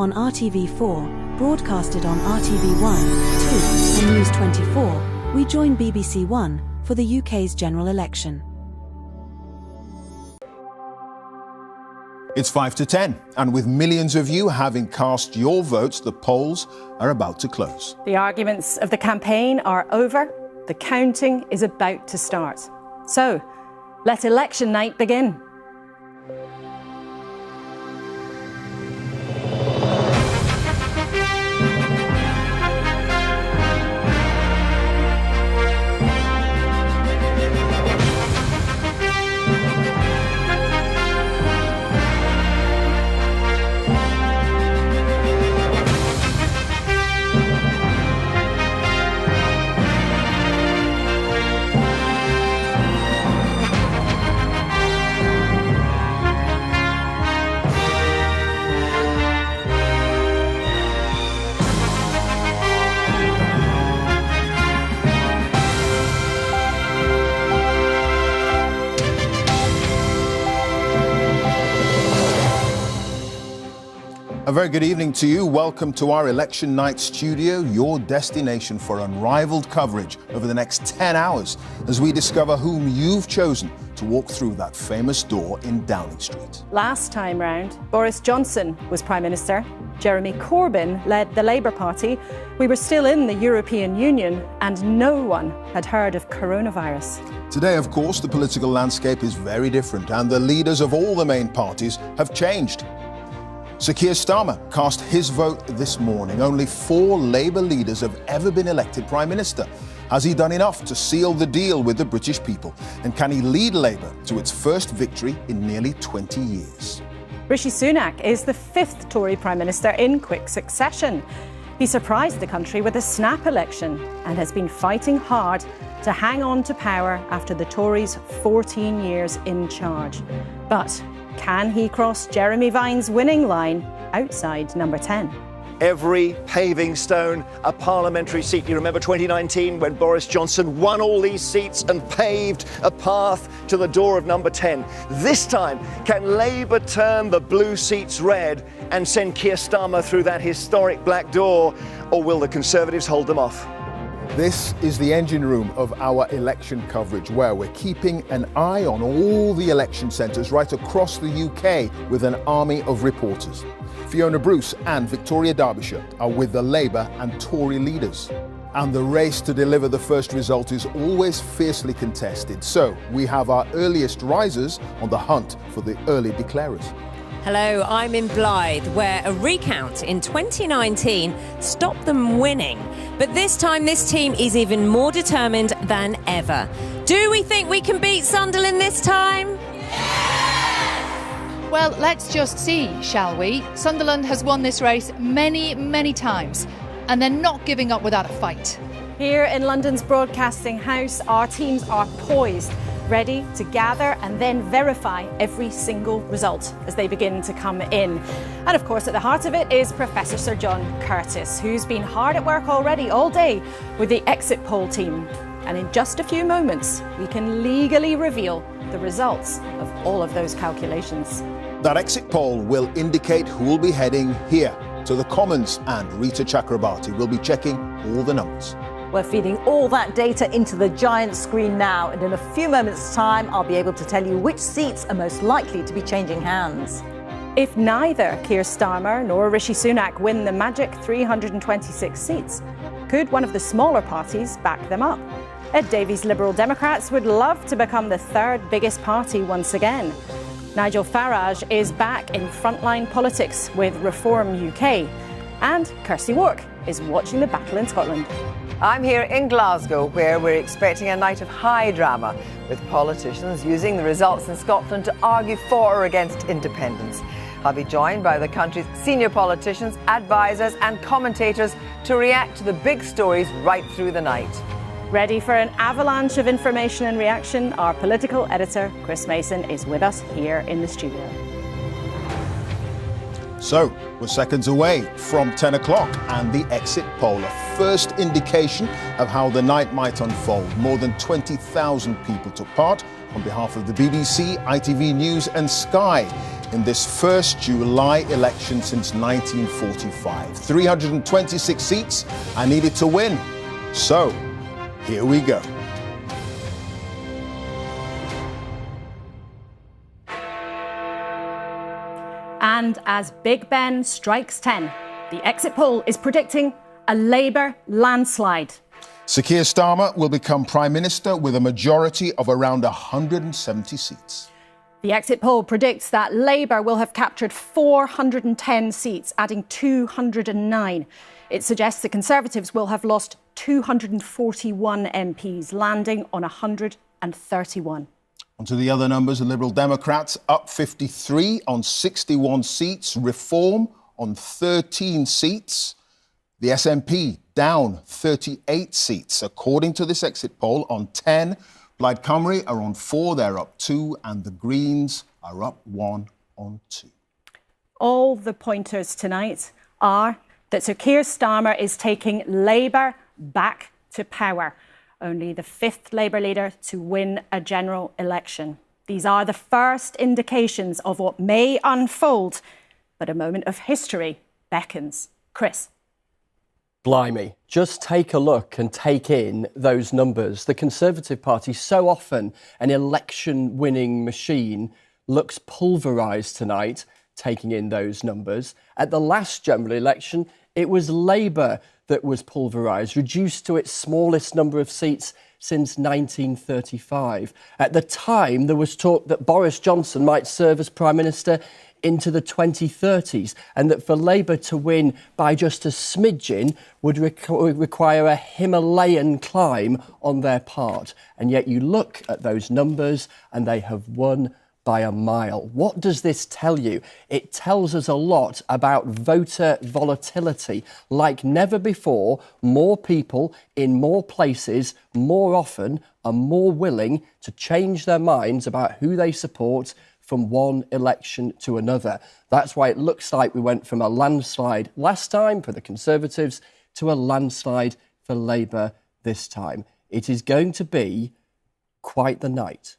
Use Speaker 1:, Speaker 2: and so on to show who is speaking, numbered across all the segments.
Speaker 1: on RTV4, broadcasted on RTV1, 2 and News 24, we join BBC One for the UK's general election.
Speaker 2: It's 5 to 10, and with millions of you having cast your votes, the polls are about to close.
Speaker 3: The arguments of the campaign are over. The counting is about to start. So, let election night begin.
Speaker 2: A very good evening to you. Welcome to our election night studio, your destination for unrivaled coverage over the next 10 hours as we discover whom you've chosen to walk through that famous door in Downing Street.
Speaker 3: Last time round, Boris Johnson was Prime Minister. Jeremy Corbyn led the Labour Party. We were still in the European Union and no one had heard of coronavirus.
Speaker 2: Today, of course, the political landscape is very different and the leaders of all the main parties have changed. Sir Keir Starmer cast his vote this morning. Only 4 Labour leaders have ever been elected Prime Minister. Has he done enough to seal the deal with the British people? And can he lead Labour to its first victory in nearly 20 years?
Speaker 3: Rishi Sunak is the 5th Tory Prime Minister in quick succession. He surprised the country with a snap election and has been fighting hard to hang on to power after the Tories' 14 years in charge. But can he cross Jeremy Vine's winning line outside number 10?
Speaker 4: Every paving stone a parliamentary seat. You remember 2019 when Boris Johnson won all these seats and paved a path to the door of number 10. This time, can Labour turn the blue seats red and send Keir Starmer through that historic black door, or will the Conservatives hold them off?
Speaker 2: This is the engine room of our election coverage, where we're keeping an eye on all the election centres right across the UK with an army of reporters. Fiona Bruce and Victoria Derbyshire are with the Labour and Tory leaders. And the race to deliver the first result is always fiercely contested. So we have our earliest risers on the hunt for the early declarers.
Speaker 5: Hello, I'm in Blythe, where a recount in 2019 stopped them winning. But this time, this team is even more determined than ever. Do we think we can beat Sunderland this time?
Speaker 6: Yes! Well, let's just see, shall we? Sunderland has won this race many, many times, and they're not giving up without a fight.
Speaker 3: Here in London's Broadcasting House, our teams are poised, ready to gather and then verify every single result as they begin to come in. And of course, at the heart of it is Professor Sir John Curtis, who's been hard at work already all day with the exit poll team. And in just a few moments, we can legally reveal the results of all of those calculations.
Speaker 2: That exit poll will indicate who will be heading here to the Commons, and Rita Chakrabarti will be checking all the numbers.
Speaker 7: We're feeding all that data into the giant screen now, and in a few moments' time, I'll be able to tell you which seats are most likely to be changing hands.
Speaker 3: If neither Keir Starmer nor Rishi Sunak win the magic 326 seats, could one of the smaller parties back them up? Ed Davey's Liberal Democrats would love to become the 3rd biggest party once again. Nigel Farage is back in frontline politics with Reform UK. And Kirsty Wark is watching the battle in Scotland.
Speaker 8: I'm here in Glasgow, where we're expecting a night of high drama, with politicians using the results in Scotland to argue for or against independence. I'll be joined by the country's senior politicians, advisers and commentators to react to the big stories right through the night.
Speaker 3: Ready for an avalanche of information and reaction? Our political editor, Chris Mason, is with us here in the studio.
Speaker 2: So, we're seconds away from 10 o'clock and the exit poll, a first indication of how the night might unfold. More than 20,000 people took part on behalf of the BBC, ITV News and Sky. in this first July election since 1945. 326 seats I needed to win. So, here we go.
Speaker 3: And as Big Ben strikes 10, the exit poll is predicting a Labour landslide.
Speaker 2: Sir Keir Starmer will become Prime Minister with a majority of around 170 seats.
Speaker 3: The exit poll predicts that Labour will have captured 410 seats, adding 209. It suggests the Conservatives will have lost 241 MPs, landing on 131.
Speaker 2: On to the other numbers. The Liberal Democrats up 53 on 61 seats. Reform on 13 seats. The SNP down 38 seats. According to this exit poll, on 10, Plaid Cymru are on 4, they're up 2, and the Greens are up 1 on 2.
Speaker 3: All the pointers tonight are that Sir Keir Starmer is taking Labour back to power. Only the 5th Labour leader to win a general election. These are the first indications of what may unfold, but a moment of history beckons. Chris.
Speaker 9: Blimey, just take a look and take in those numbers. The Conservative Party, so often an election-winning machine, looks pulverised tonight, taking in those numbers. At the last general election, it was Labour that was pulverised, reduced to its smallest number of seats since 1935. At the time, there was talk that Boris Johnson might serve as Prime Minister into the 2030s, and that for Labour to win by just a smidgen would require a Himalayan climb on their part. And yet you look at those numbers and they have won by a mile. What does this tell you? It tells us a lot about voter volatility. Like never before, more people in more places more often are more willing to change their minds about who they support from one election to another. That's why it looks like we went from a landslide last time for the Conservatives to a landslide for Labour this time. It is going to be quite the night.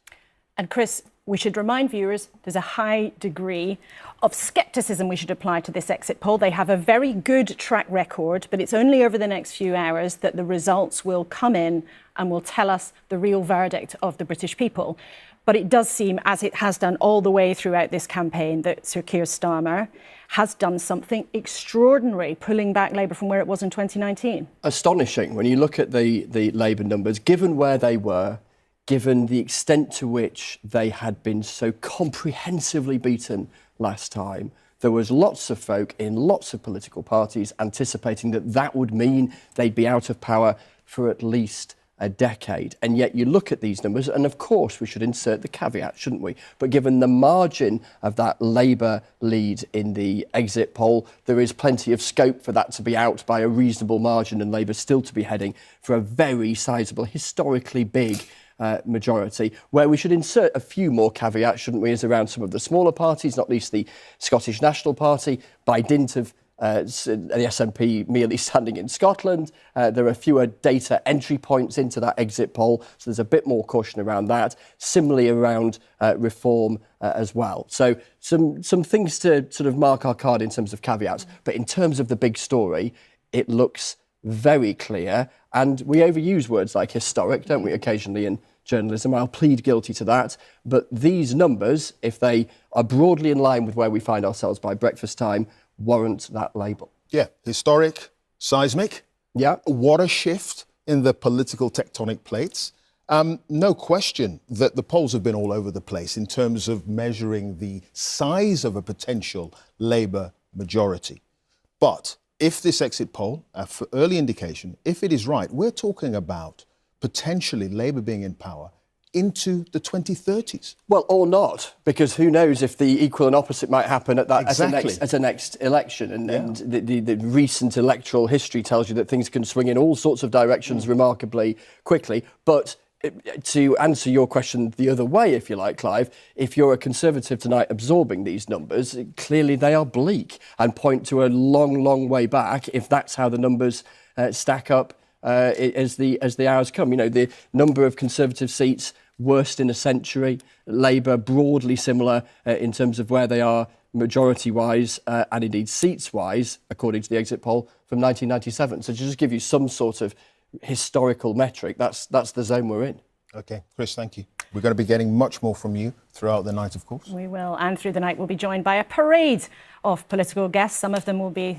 Speaker 3: And Chris, we should remind viewers there's a high degree of scepticism we should apply to this exit poll. They have a very good track record, but it's only over the next few hours that the results will come in and will tell us the real verdict of the British people. But it does seem, as it has done all the way throughout this campaign, that Sir Keir Starmer has done something extraordinary, pulling back Labour from where it was in 2019.
Speaker 9: Astonishing when you look at the Labour numbers, given where they were, given the extent to which they had been so comprehensively beaten last time. There was lots of folk in lots of political parties anticipating that that would mean they'd be out of power for at least a decade. And yet you look at these numbers, and of course we should insert the caveat, shouldn't we? But given the margin of that Labour lead in the exit poll, there is plenty of scope for that to be out by a reasonable margin and Labour still to be heading for a very sizable, historically big majority. Where we should insert a few more caveats, shouldn't we, is around some of the smaller parties, not least the Scottish National Party, by dint of the SNP merely standing in Scotland. There are fewer data entry points into that exit poll, so there's a bit more caution around that. Similarly around reform as well. So some things to sort of mark our card in terms of caveats. But in terms of the big story, it looks very clear. And we overuse words like historic, don't we, occasionally in journalism. I'll plead guilty to that. But these numbers, if they are broadly in line with where we find ourselves by breakfast time, warrant that label.
Speaker 2: Yeah, historic, seismic.
Speaker 9: Yeah.
Speaker 2: What a shift in the political tectonic plates. No question that the polls have been all over the place in terms of measuring the size of a potential Labour majority. But if this exit poll, for early indication, if it is right, we're talking about potentially Labour being in power into the 2030s.
Speaker 9: Well, or not, because who knows if the equal and opposite might happen at that
Speaker 2: Exactly.
Speaker 9: as a next election. And the recent electoral history tells you that things can swing in all sorts of directions remarkably quickly. But to answer your question the other way, if you like, Clive, if you're a Conservative tonight absorbing these numbers, clearly they are bleak and point to a long, long way back if that's how the numbers stack up as the hours come. You know, the number of Conservative seats worst in a century. Labour broadly similar in terms of where they are majority-wise and indeed seats-wise, according to the exit poll from 1997. So to just give you some sort of historical metric, that's the zone we're in.
Speaker 2: OK, Chris, thank you. We're going to be getting much more from you throughout the night, of course.
Speaker 3: We will, and through the night we'll be joined by a parade of political guests. Some of them will be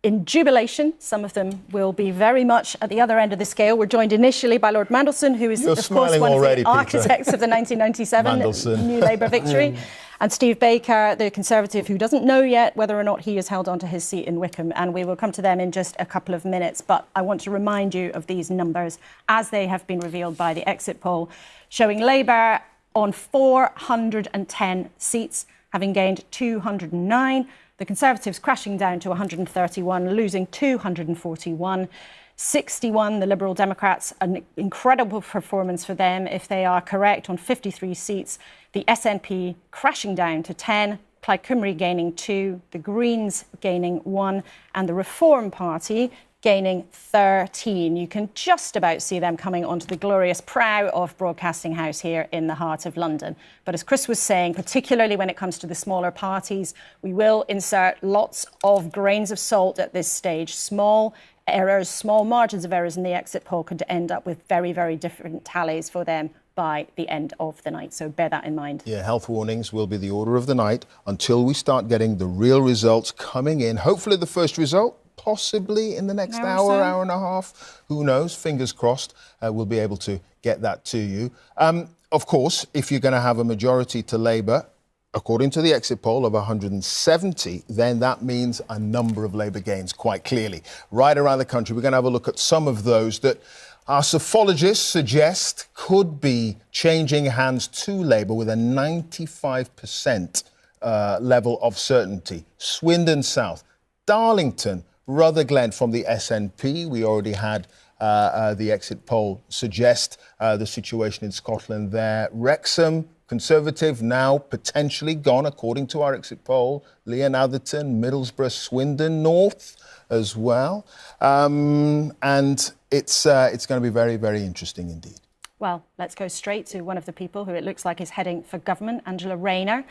Speaker 3: in jubilation. Some of them will be very much at the other end of the scale. We're joined initially by Lord Mandelson, who is, of course, one
Speaker 2: already,
Speaker 3: of the architects of the 1997 New Labour victory. And Steve Baker, the Conservative, who doesn't know yet whether or not he is held onto his seat in Wickham. And we will come to them in just a couple of minutes. But I want to remind you of these numbers as they have been revealed by the exit poll, showing Labour on 410 seats, having gained 209. The Conservatives crashing down to 131, losing 241. 61, the Liberal Democrats, an incredible performance for them if they are correct, on 53 seats. The SNP crashing down to 10, Plaid Cymru gaining 2, the Greens gaining 1, and the Reform Party gaining 13. You can just about see them coming onto the glorious prow of Broadcasting House here in the heart of London. But as Chris was saying, particularly when it comes to the smaller parties, we will insert lots of grains of salt at this stage. Small errors, small margins of errors in the exit poll could end up with very, very different tallies for them by the end of the night. So bear that in mind.
Speaker 2: Yeah, health warnings will be the order of the night until we start getting the real results coming in. Hopefully the first result, possibly in the next hour, hour and a half. Who knows? Fingers crossed. We'll be able to get that to you. Of course, if you're going to have a majority to Labour, according to the exit poll of 170, then that means a number of Labour gains, quite clearly. Right around the country, we're going to have a look at some of those that our sophologists suggest could be changing hands to Labour with a 95% level of certainty. Swindon South, Darlington, Rutherglen from the SNP. We already had the exit poll suggest the situation in Scotland there. Wrexham, Conservative, now potentially gone, according to our exit poll. Leon Atherton, Middlesbrough, Swindon North as well. And it's going to be very, very interesting indeed.
Speaker 3: Well, let's go straight to one of the people who it looks like is heading for government, Angela Rayner,